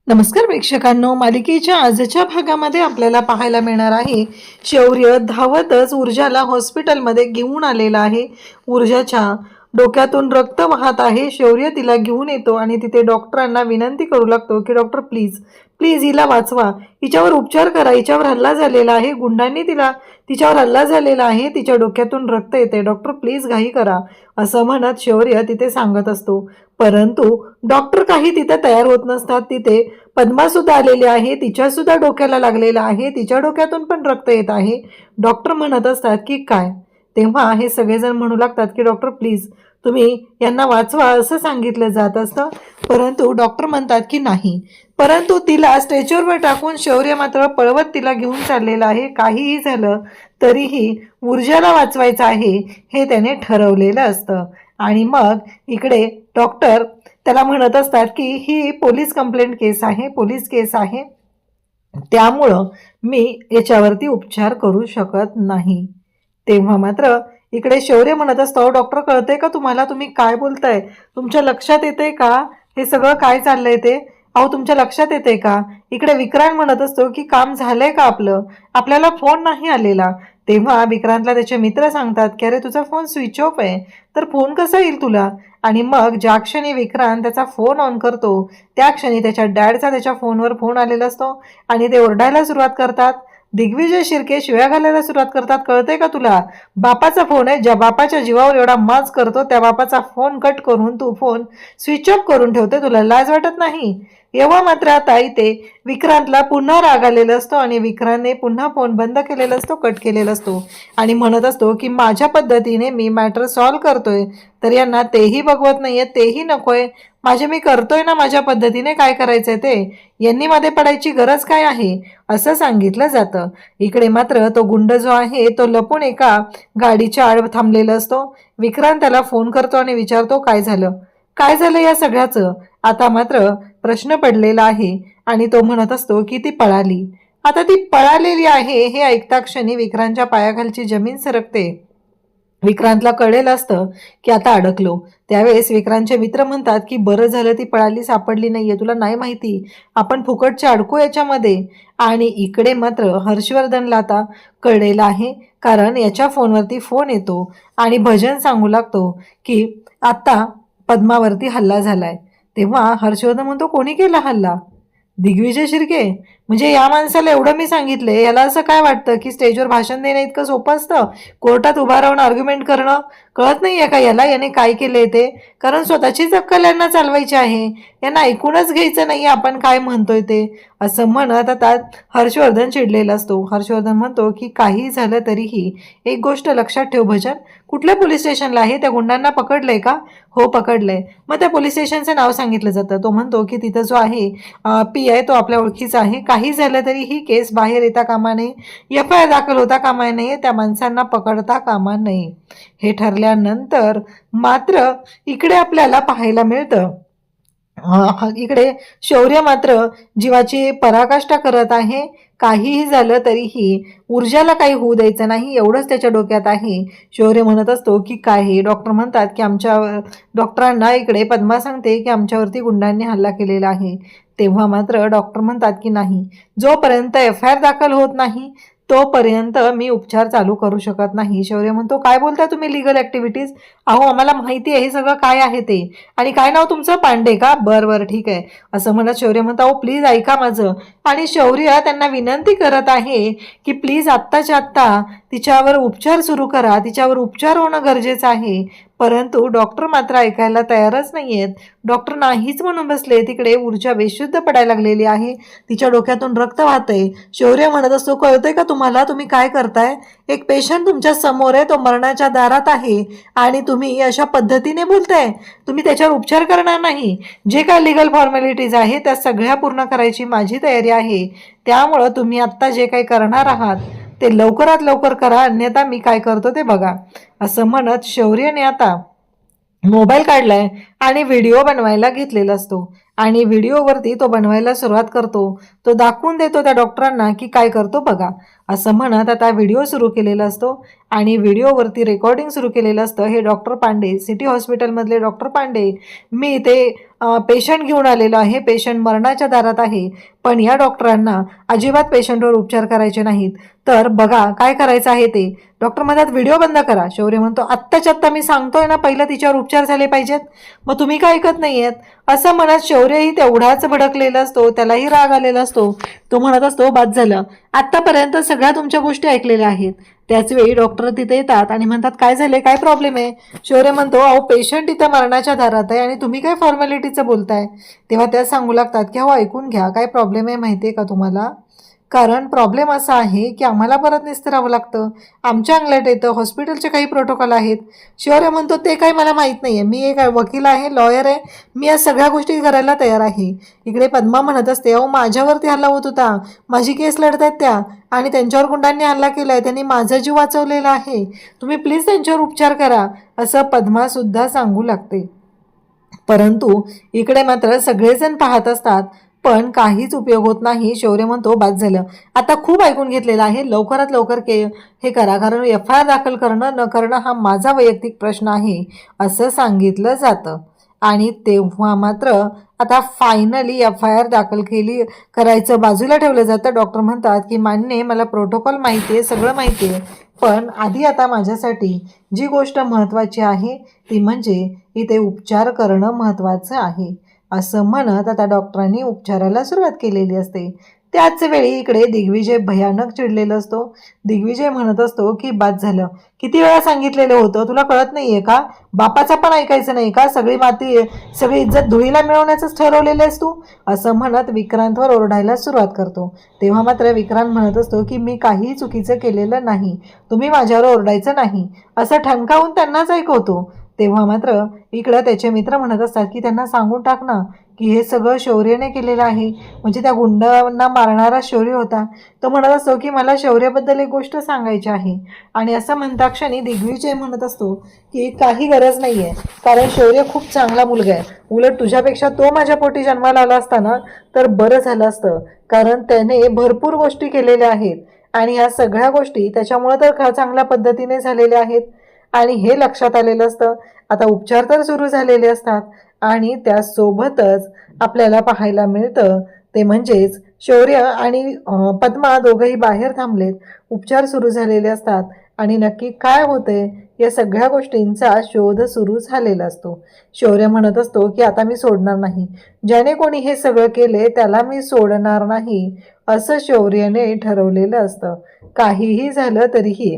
नमस्कार प्रेक्षकांनो, मालिकेच्या आजच्या भागामध्ये आपल्याला पाहायला मिळणार आहे शौर्य धावतच ऊर्जाला हॉस्पिटलमध्ये घेऊन आलेला आहे। ऊर्जाच्या डोक्यातून रक्त वाहत आहे। शौर्य तिला घेऊन येतो आणि तिथे डॉक्टरांना विनंती करू लागतो की डॉक्टर प्लीज प्लीज हिला वाचवा, हिच्यावर उपचार करा, हिच्यावर हल्ला झालेला आहे, गुंडांनी तिच्यावर हल्ला झालेला आहे, तिच्या डोक्यातून रक्त येते, डॉक्टर प्लीज घाई करा असं म्हणत शौर्य तिथे सांगत असतो। परंतु डॉक्टर काही तिथे तयार होत नसतात। तिथे पद्मा सुद्धा आलेली आहे, तिच्या सुद्धा डोक्याला लागलेला आहे, तिच्या डोक्यातून पण रक्त येत आहे। डॉक्टर म्हणत असतात की काय, तेव्हा हे सगळेजण म्हणू लागतात की डॉक्टर प्लीज तुम्ही यांना वाचवा असं सांगितलं जात असतं। परंतु डॉक्टर म्हणतात की नाही। परंतु तिला स्ट्रेचरवर टाकून शौर्य मात्र पळवत तिला घेऊन चाललेला आहे। काहीही झालं तरीही ऊर्जाला वाचवायचं आहे हे त्याने ठरवलेलं असतं। आणि मग इकडे डॉक्टर त्याला म्हणत असतात की ही पोलीस कंप्लेंट केस आहे, पोलीस केस आहे, त्यामुळं मी याच्यावरती उपचार करू शकत नाही। तेव्हा मात्र इकडे शौर्य म्हणत असतो, डॉक्टर कळतंय का तुम्हाला, तुम्ही काय बोलताय, तुमच्या लक्षात येते का हे सगळं काय चाललंय ते, अहो तुमच्या लक्षात येते का। इकडे विक्रांत म्हणत असतो की काम झालंय का आपलं, आपल्याला फोन नाही आलेला। तेव्हा विक्रांतला त्याचे मित्र सांगतात की अरे तुझा फोन स्विच ऑफ आहे, तर फोन कसा येईल तुला। आणि मग ज्या क्षणी विक्रांत त्याचा फोन ऑन करतो त्या क्षणी त्याच्या डॅडचा त्याच्या फोनवर फोन आलेला असतो आणि ते ओरडायला सुरुवात करतात। दिग्विजय शिर्के शिव्या घालायला सुरुवात करतात, कळतंय का तुला, बापाचा फोन आहे, ज्या बापाच्या जीवावर एवढा माज करतो त्या बापाचा फोन कट करून तू फोन स्विच ऑफ करून ठेवते, तुला लाज वाटत नाही। एव्हा मात्र आता इथे विक्रांतला पुन्हा राग आलेला असतो आणि विक्रांतने पुन्हा फोन बंद केलेला असतो, कट केलेला असतो आणि म्हणत असतो की माझ्या पद्धतीने मी मॅटर सॉल्व्ह करतोय, तर यांना तेही बघवत नाहीये, तेही नकोय, मी करतोय ना माझ्या पद्धतीने, काय करायचंय ते, यांनी मध्ये पडायची गरज काय आहे असं सांगितलं जातं। इकडे मात्र तो गुंड जो आहे तो लपून एका गाडीच्या आड थांबलेला असतो। विक्रांत त्याला फोन करतो आणि विचारतो काय झालं या सगळ्याचं। आता मात्र प्रश्न पडलेला आहे आणि तो म्हणत असतो की ती पळाली। आता ती पळालेली आहे हे ऐकता क्षणी विक्रांतच्या पायाखालची जमीन सरकते। विक्रांतला कळलेलं असतं की आता अडकलो। त्यावेळेस विक्रांतचे मित्र म्हणतात की बरं झालं ती पळाली, सापडली नाहीये, तुला नाही माहिती आपण फुकटचे अडकू याच्यामध्ये। आणि इकडे मात्र हर्षवर्धनला आता कळलेलं आहे, कारण याच्या फोनवरती फोन येतो आणि भजन सांगू लागतो की आता पद्मावरती हल्ला झालाय। तेव्हा हर्षवर्धन म्हणतो कोणी केला हल्ला, दिग्विजय शिर्के, म्हणजे या माणसाला एवढं मी सांगितले, याला असं काय वाटतं की स्टेजवर भाषण देणं इतकं सोपं असतं, कोर्टात उभा राहून आर्ग्युमेंट करणं, कळत नाहीये का याला याने काय केलंय ते, कारण स्वतःचीच अक्कल यांना चालवायची आहे, यांना ऐकूनच घ्यायचं नाही आपण काय म्हणतोय ते असं म्हणत आता हर्षवर्धन चिडलेला असतो। हर्षवर्धन म्हणतो की काही झालं तरीही एक गोष्ट लक्षात ठेव भजन, कुठल्या पोलीस स्टेशनला आहे, त्या गुंडांना पकडलंय का, हो पकडलंय, मग त्या पोलीस स्टेशनचं नाव सांगितलं जातं। तो म्हणतो की तिथं जो आहे पी आहे तो आपल्या ओळखीचा आहे, काही झालं तरी ही केस बाहेर येता कामा नये, FIR दाखल होता कामा नये, त्या माणसांना पकडता कामा नये। हे ठरल्यानंतर मात्र इकडे आपल्याला पाहायला मिळतं इकडे शौर्य मात्र जीवाची पराकाष्ठा करत आहे। काहीही झालं तरीही ऊर्जाला काही होऊ द्यायचं नाही एवढंच त्याच्या डोक्यात आहे। शौर्य म्हणत असतो की काय हे, डॉक्टर म्हणतात की डॉक्टरांना इकडे पद्मा सांगते की आमच्यावरती गुंडांनी हल्ला केलेला आहे। तेव्हा मात्र डॉक्टर म्हणतात की नाही, जोपर्यंत FIR दाखल होत नाही तोपर्यंत मी उपचार चालू करू शकत नाही। शौर्य म्हणतो काय बोलताय तुम्ही लीगल ऍक्टिव्हिटीज, अहो आम्हाला माहिती आहे हे सगळं काय आहे ते, आणि काय नाव तुमचं, पांडे का, बरं ठीक आहे असं म्हणत शौर्य म्हणतो अहो प्लीज ऐका माझं। आणि शौर्य त्यांना विनंती करत आहे की प्लीज आत्ताच्या आत्ता तिच्यावर उपचार सुरू करा, तिच्यावर उपचार होणं गरजेचं आहे। परंतु डॉक्टर मात्र ऐकायला तयारच नाहीयेत, डॉक्टर नाहीच म्हणून बसले। तिकडे ऊर्जा बेशुद्ध पडायला लागलेली आहे, तिच्या डोक्यातून रक्त वाहतंय। शौर्य म्हणत असतो कळतंय का तुम्हाला, तुम्ही काय करताय, एक पेशंट तुमच्या समोर आहे, तो मरणाच्या दारात आहे आणि तुम्ही अशा पद्धतीने बोलताय, तुम्ही त्याच्यावर उपचार करणार नाही, जे काय लीगल फॉर्मॅलिटीज आहे त्या सगळ्या पूर्ण करायची माझी तयारी आहे, त्यामुळं तुम्ही आत्ता जे काही करणार आहात ते लवकरात लवकर करा, अन्यथा मी काय करतो ते बघा असं म्हणत शौर्यने आता मोबाईल काढलाय आणि व्हिडिओ बनवायला घेतलेला असतो आणि व्हिडिओवरती तो बनवायला सुरुवात करतो। तो दाखवून देतो त्या डॉक्टरांना की काय करतो बघा। असं म्हणत आता व्हिडिओ सुरू केलेला असतो आणि व्हिडिओवरती रेकॉर्डिंग सुरू केलेलं असतं. हे डॉक्टर पांडे, सिटी हॉस्पिटलमधले डॉक्टर पांडे, मी इथे पेशंट घेऊन आलेलो आहे. पेशंट मरणाच्या दारात आहे, पण या डॉक्टरांना अजिबात पेशंटवर उपचार करायचे नाहीत. तर बघा काय करायचं आहे ते. डॉक्टर म्हणतात व्हिडिओ बंद करा. शौर्य म्हणतो आत्ताच्या आत्ता मी सांगतोय ना, पहिलं तिच्यावर उपचार झाले पाहिजेत, मग तुम्ही काय ऐकत नाहीयेत. असं म्हणत शौर्यही तेवढाच भडकलेला असतो, त्यालाही राग आलेला असतो. तो म्हणत असतो बाद झालं, आत्तापर्यंत सगळ्या तुमच्या गोष्टी ऐकलेल्या आहेत. त्याचवेळी डॉक्टर तिथे येतात आणि म्हणतात काय झाले, काय प्रॉब्लेम आहे. शौर्य म्हणतो अहो पेशंट इथं मरणाच्या दारात आहे आणि तुम्ही काय फॉर्मॅलिटीचं बोलताय. तेव्हा त्या सांगू लागतात की अहो ऐकून घ्या, काय प्रॉब्लेम आहे माहिती आहे का तुम्हाला. कारण प्रॉब्लेम असा आहे की आम्हाला परत निस्तारावं लागतं, आमच्या अंगलट येतं, हॉस्पिटलचे काही प्रोटोकॉल आहेत. शौर्य म्हणतो ते काही मला माहीत नाही आहे, मी एक वकील आहे, लॉयर आहे, मी या सगळ्या गोष्टी करायला तयार आहे. इकडे पद्मा म्हणत असते अहो माझ्यावरती हल्ला होत होता, माझी केस लढत आहेत त्या, आणि त्यांच्यावर गुंडांनी हल्ला केला आहे, त्यांनी माझा जीव वाचवलेला आहे, तुम्ही प्लीज त्यांच्यावर उपचार करा, असं पद्मासुद्धा सांगू लागते. परंतु इकडे मात्र सगळेजण पाहत असतात, पण काहीच उपयोग होत नाही. शौर्य म्हणतो बाद झालं, आता खूप ऐकून घेतलेलं आहे, लवकरात लवकर हे करा, कारण FIR दाखल करणं न करणं हा माझा वैयक्तिक प्रश्न आहे, असं सांगितलं जातं. आणि तेव्हा मात्र आता फायनली FIR दाखल करायचं बाजूला ठेवलं जातं. डॉक्टर म्हणतात की मान्य मला प्रोटोकॉल माहिती आहे, सगळं माहिती आहे, पण आधी आता माझ्यासाठी जी गोष्ट महत्त्वाची आहे ती म्हणजे इथे उपचार करणं महत्त्वाचं आहे, असं म्हणत आता डॉक्टरांनी उपचाराला सुरुवात केलेली असते. त्याच वेळी इकडे दिग्विजय भयानक चिडलेला असतो. दिग्विजय म्हणत असतो की बाद झालं, किती वेळा सांगितलेलं होतं, तुला कळत नाहीये का, बापाचा पण ऐकायचं नाही का, सगळी इज्जत धुळीला मिळवण्याचंच ठरवलेलं आहेस तू, असं म्हणत विक्रांतवर ओरडायला सुरुवात करतो. तेव्हा मात्र विक्रांत म्हणत असतो की मी काही चुकीचं केलेलं नाही, तुम्ही माझ्यावर ओरडायचं नाही, असं ठणकावून त्यांनाच ऐकवतो. तेव्हा मात्र इकडं त्याचे मित्र म्हणत असतात की त्यांना सांगून टाक ना की हे सगळं शौर्यने केलेलं आहे, म्हणजे त्या गुंडांना मारणारा शौर्य होता. तो म्हणत असतो की मला शौर्याबद्दल एक गोष्ट सांगायची आहे, आणि असं म्हणता क्षणी दिग्विजय म्हणत असतो की काही गरज नाही आहे, कारण शौर्य खूप चांगला मुलगा आहे, उलट तुझ्यापेक्षा तो माझ्या पोटी जन्माला आला असताना तर बरं झालं असतं, कारण त्याने भरपूर गोष्टी केलेल्या आहेत आणि ह्या सगळ्या गोष्टी त्याच्यामुळे तर चांगल्या पद्धतीने झालेल्या आहेत, आणि हे लक्षात आलेलं असतं. आता उपचार तर सुरू झालेले असतात आणि त्यासोबतच आपल्याला पाहायला मिळतं ते म्हणजेच शौर्य आणि पद्मा दोघंही बाहेर थांबलेत. उपचार सुरू झालेले असतात आणि नक्की काय होते या सगळ्या गोष्टींचा शोध सुरू झालेला असतो. शौर्य म्हणत असतो की आता मी सोडणार नाही, ज्याने कोणी हे सगळं केले त्याला मी सोडणार नाही, असं शौर्याने ठरवलेलं असतं. काहीही झालं तरीही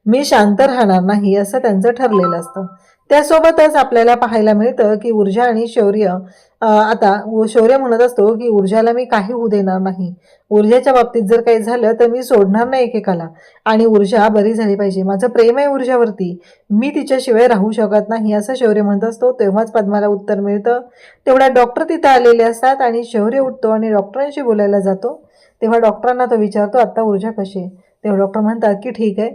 मी शांत राहणार नाही, असं त्यांचं ठरलेलं असतं. त्यासोबतच आपल्याला पाहायला मिळतं की ऊर्जा आणि शौर्य आता शौर्य म्हणत असतो की ऊर्जाला मी काही होऊ देणार नाही, ऊर्जाच्या बाबतीत जर काही झालं तर मी सोडणार नाही एकेकाला, आणि ऊर्जा बरी झाली पाहिजे, माझं प्रेम आहे ऊर्जावरती, मी तिच्याशिवाय राहू शकत नाही, असं शौर्य म्हणत असतो. तेव्हाच पद्माला उत्तर मिळतं. तेवढ्या डॉक्टर तिथं आलेले असतात आणि शौर्य उठतो आणि डॉक्टरांशी बोलायला जातो. तेव्हा डॉक्टरांना तो विचारतो आता ऊर्जा कशी आहे. तेव्हा डॉक्टर म्हणतात की ठीक आहे,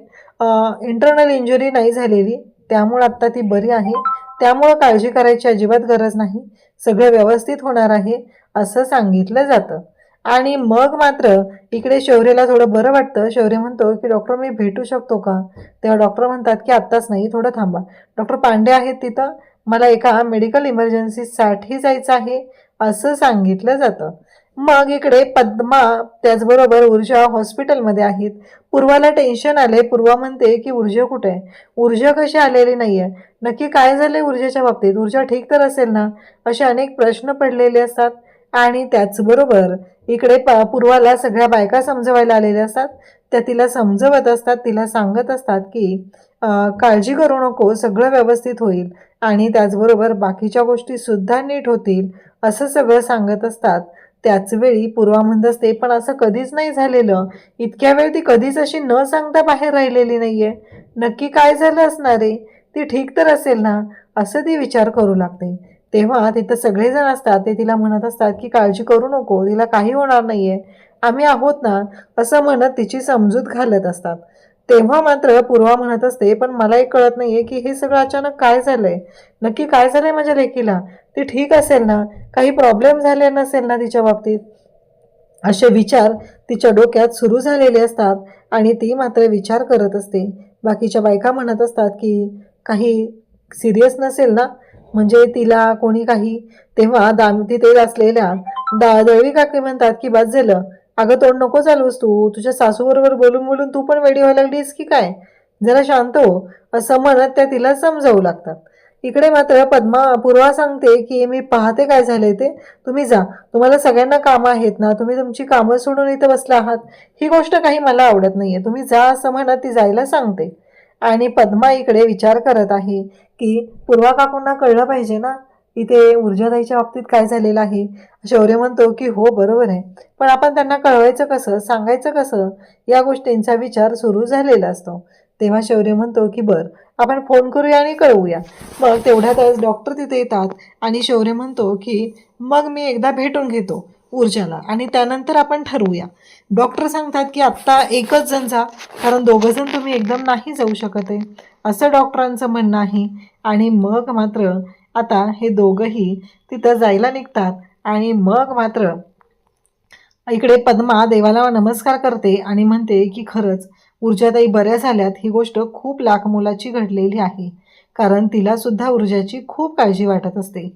इंटरनल इंजुरी नाही झालेली, त्यामुळे आत्ता ती बरी आहे, त्यामुळं काळजी करायची अजिबात गरज नाही, सगळं व्यवस्थित होणार आहे, असं सांगितलं जातं. आणि मग मात्र इकडे शौर्यला थोडं बरं वाटतं. शौर्य म्हणतो की डॉक्टर मी भेटू शकतो का. तेव्हा डॉक्टर म्हणतात की आत्ताच नाही, थोडं थांबा, डॉक्टर पांडे आहेत तिथं, मला एका मेडिकल इमर्जन्सीसाठी जायचं आहे, असं सांगितलं जातं. मग इकडे पद्मा त्याचबरोबर ऊर्जा हॉस्पिटलमध्ये आहेत. पूर्वाला टेन्शन आले. पूर्वा म्हणते की ऊर्जा कुठे आहे, ऊर्जा कशी आलेली नाहीये, नक्की काय झालंय ऊर्जेच्या बाबतीत, ऊर्जा ठीक तर असेल ना, असे अनेक प्रश्न पडलेले असतात. आणि त्याचबरोबर इकडे पूर्वाला सगळ्या बायका समजवायला आलेल्या असतात. त्या तिला समजवत असतात, तिला सांगत असतात की काळजी करू नको, सगळं व्यवस्थित होईल आणि त्याचबरोबर बाकीच्या गोष्टी सुद्धा नीट होतील, असं सगळं सांगत असतात. त्याचवेळी पूर्वा म्हणत असते पण असं कधीच नाही झालेलं, इतक्या वेळ ती कधीच अशी न सांगता बाहेर राहिलेली नाहीये, नक्की काय झालं असणार आहे, ती ठीक तर असेल ना, असं ती विचार करू लागते. तेव्हा तिथं सगळेजण असतात, ते तिला म्हणत असतात की काळजी करू नको, तिला काही होणार नाहीये, आम्ही आहोत ना, असं म्हणत तिची समजूत घालत असतात. तेव्हा मात्र पूर्वा म्हणत असते पण मला एक कळत नाहीये की हे सगळं अचानक काय झालंय, नक्की काय झालंय माझ्या लेकीला, ती ठीक असेल ना, काही प्रॉब्लेम झाले नसेल ना तिच्या बाबतीत. असे विचार तिच्या डोक्यात सुरू झालेले असतात आणि ती मात्र विचार करत असते. बाकीच्या बायका म्हणत असतात की काही सिरियस नसेल ना, म्हणजे तिला कोणी काही. तेव्हा तिथे असलेल्या दळवी काकी म्हणतात की बस झालं, अगं तोंड नको चालवूस तू, तुझ्या सासूबरोबर बोलून बोलून तू पण वेडी व्हायला लागलीस की काय, जरा शांत हो, असं म्हणत त्या तिला समजावू लागतात. इकडे मात्र पूर्वा सांगते की मी पाहते काय झालंय ते, तुम्ही जा, तुम्हाला सगळ्यांना कामं आहेत ना, तुम्ही तुमची कामं सोडून इथं बसला आहात, ही गोष्ट काही मला आवडत नाहीये, तुम्ही जा असं म्हणत ती जायला सांगते. आणि पद्मा इकडे विचार करत आहे की पूर्वा काकूंना कळलं पाहिजे ना इथे ऊर्जाताईच्या बाबतीत काय झालेलं आहे. शौर्य म्हणतो की हो बरोबर आहे, पण आपण त्यांना कळवायचं कसं, सांगायचं कसं, या गोष्टींचा विचार सुरू झालेला असतो. तेव्हा शौर्य म्हणतो की बरं आपण फोन करूया आणि कळवूया. मग तेवढ्यातच डॉक्टर तिथे येतात आणि शौर्य म्हणतो की मग मी एकदा भेटून घेतो ऊर्जाला आणि त्यानंतर आपण ठरवूया. डॉक्टर सांगतात की आत्ता एकच जण जा, कारण दोघं जण तुम्ही एकदम नाही जाऊ शकत आहे, असं डॉक्टरांचं म्हणणं आहे. आणि मग मात्र आता हे दोघंही तिथं जायला निघतात. आणि मग मात्र इकडे पद्मा देवाला नमस्कार करते आणि म्हणते की खरंच ऊर्जाताई बऱ्या झाल्यात, ही गोष्ट खूप लाखमोलाची घडलेली आहे, कारण तिला सुद्धा ऊर्जाची खूप काळजी वाटत असते.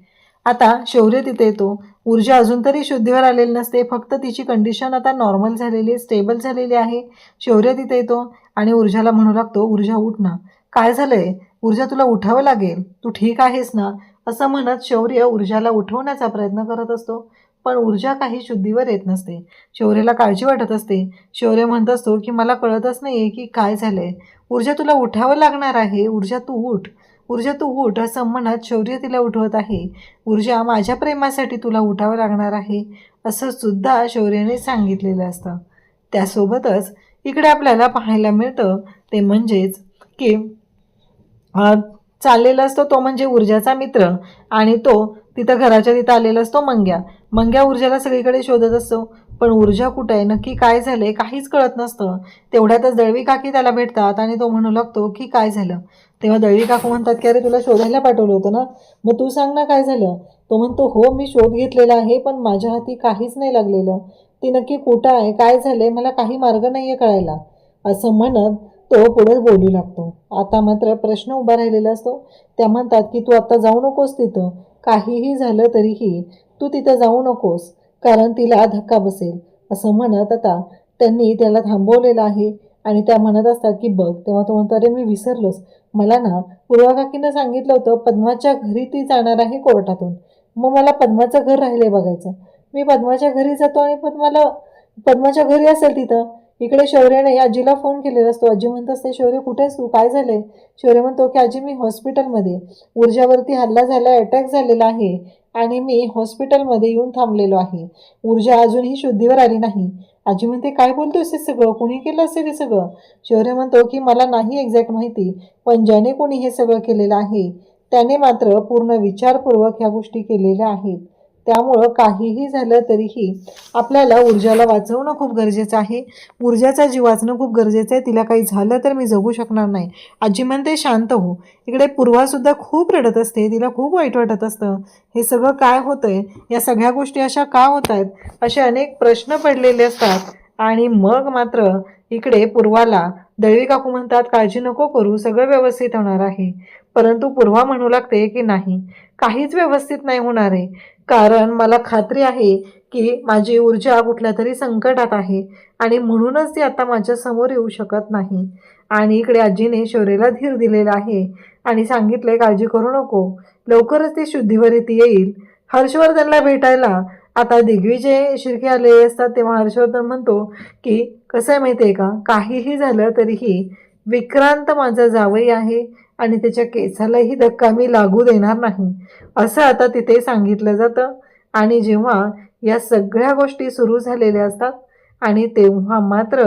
आता शौर्य तिथे येतो. ऊर्जा अजून तरी शुद्धीवर आलेली नसते, फक्त तिची कंडिशन आता नॉर्मल झालेली, स्टेबल झालेली आहे. शौर्य तिथे येतो आणि ऊर्जाला म्हणू लागतो, ऊर्जा उठ ना, काय झालंय ऊर्जा, तुला उठावं लागेल, तू ठीक आहेस ना, असं म्हणत शौर्य ऊर्जाला उठवण्याचा प्रयत्न करत असतो. पण ऊर्जा काही शुद्धीवर येत नसते. शौर्याला काळजी वाटत असते. शौर्य म्हणत असतो की मला कळतच नाहीये की काय झालंय, ऊर्जा तुला उठावं लागणार आहे, ऊर्जा तू उठ, ऊर्जा तू उठ, असं म्हणत शौर्य तिला उठवत आहे. ऊर्जा माझ्या प्रेमासाठी तुला उठावं लागणार आहे, असं सुद्धा शौर्याने सांगितलेलं असतं. त्यासोबतच इकडे आपल्याला पाहायला मिळतं ते म्हणजेच की चाललेला असतो तो म्हणजे ऊर्जाचा मित्र, आणि तो तिथं घराच्या तिथं आलेला असतो मंग्या ऊर्जाला सगळीकडे शोधत असतो, पण ऊर्जा कुठं आहे, नक्की काय झालंय काहीच कळत नसतं. तेवढ्यातच दळवी काकी त्याला भेटतात आणि तो म्हणू लागतो की काय झालं. तेव्हा दळवी काकू म्हणतात की अरे तुला शोधायला पाठवलं होतं ना, मग तू सांग ना काय झालं. तो म्हणतो हो मी शोध घेतलेला आहे, पण माझ्या हाती काहीच नाही लागलेलं, ती नक्की कुठं आहे, काय झालंय, मला काही मार्ग नाहीये कळायला, असं म्हणत तो पुढे बोलू लागतो. आता मात्र प्रश्न उभा राहिलेला असतो. त्या म्हणतात की तू आता जाऊ नकोस तिथं, काहीही झालं तरीही तू तिथं जाऊ नकोस, कारण तिला धक्का बसेल, असं म्हणत आता त्यांनी त्याला थांबवलेलं आहे. आणि त्या म्हणत असतात की बघ. तेव्हा तो म्हणतो अरे मी विसरलोच, मला ना पूर्वा काकीनं सांगितलं होतं पद्माच्या घरी ती जाणार आहे कोर्टातून, मग मला पद्माचं घर राहिले बघायचं, मी पद्माच्या घरी जातो आणि पद्माच्या घरी असेल तिथं. इकडे शौर्याने आजीला फोन केलेला असतो. आजी म्हणत असते शौर्य कुठेस तू, काय झालंय. शौर्य म्हणतो की आजी मी हॉस्पिटलमध्ये, ऊर्जावरती हल्ला झाला, अटॅक झालेला आहे आणि मी हॉस्पिटलमध्ये येऊन थांबलेलो आहे, ऊर्जा अजूनही शुद्धीवर आली नाही. आजी म्हणते काय बोलतोस हे सगळं, कुणी केलं असेल हे सगळं. शौर्य म्हणतो की मला नाही एक्झॅक्ट माहिती, पण ज्याने कोणी हे सगळं केलेलं आहे त्याने मात्र पूर्ण विचारपूर्वक ह्या गोष्टी केलेल्या आहेत, त्यामुळं काहीही झालं तरीही आपल्याला ऊर्जाला वाचवणं खूप गरजेचं आहे, ऊर्जाचा जीव वाचणं खूप गरजेचं आहे, तिला काही झालं तर मी जगू शकणार नाही. आजी म्हणते शांत हो. इकडे पूर्वासुद्धा खूप रडत असते, तिला खूप वाईट वाटत असतं, हे सगळं काय होतंय, या सगळ्या गोष्टी अशा का होत आहेत, असे अनेक प्रश्न पडलेले असतात. आणि मग मात्र इकडे पूर्वाला दळवी काकू म्हणतात काळजी नको करू, सगळं व्यवस्थित होणार आहे. परंतु पूर्वा म्हणू लागते की नाही, काहीच व्यवस्थित नाही होणार आहे, कारण मला खात्री आहे की माझी ऊर्जा कुठल्या तरी संकटात आहे आणि म्हणूनच ती आता माझ्या समोर येऊ शकत नाही. आणि इकडे आजीने शौर्याला धीर दिलेला आहे आणि सांगितलंय काळजी करू नको, लवकरच ती शुद्धीवर येईल. हर्षवर्धनला भेटायला आता दिग्विजय शिर्के आलेले असतात. तेव्हा हर्षवर्धन म्हणतो की कसं आहे माहिती आहे का, काहीही झालं तरीही विक्रांत माझा जावई आहे आणि त्याच्या केसालाही धक्का मी लागू देणार नाही, असं आता तिथे सांगितलं जातं. आणि जेव्हा या सगळ्या गोष्टी सुरू झालेल्या असतात आणि तेव्हा मात्र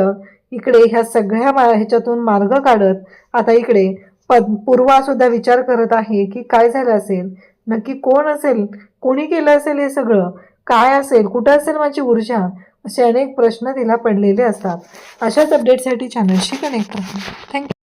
इकडे ह्या सगळ्या ह्याच्यातून मार्ग काढत आता इकडे पूर्वासुद्धा विचार करत आहे की काय झालं असेल, नक्की कोण असेल, कोणी केलं असेल हे सगळं, काय असेल, कुठं असेल माझी ऊर्जा, असे अनेक प्रश्न तिला पडलेले असतात. अशाच अपडेटसाठी चॅनलशी कनेक्ट राहा. थँक्यू.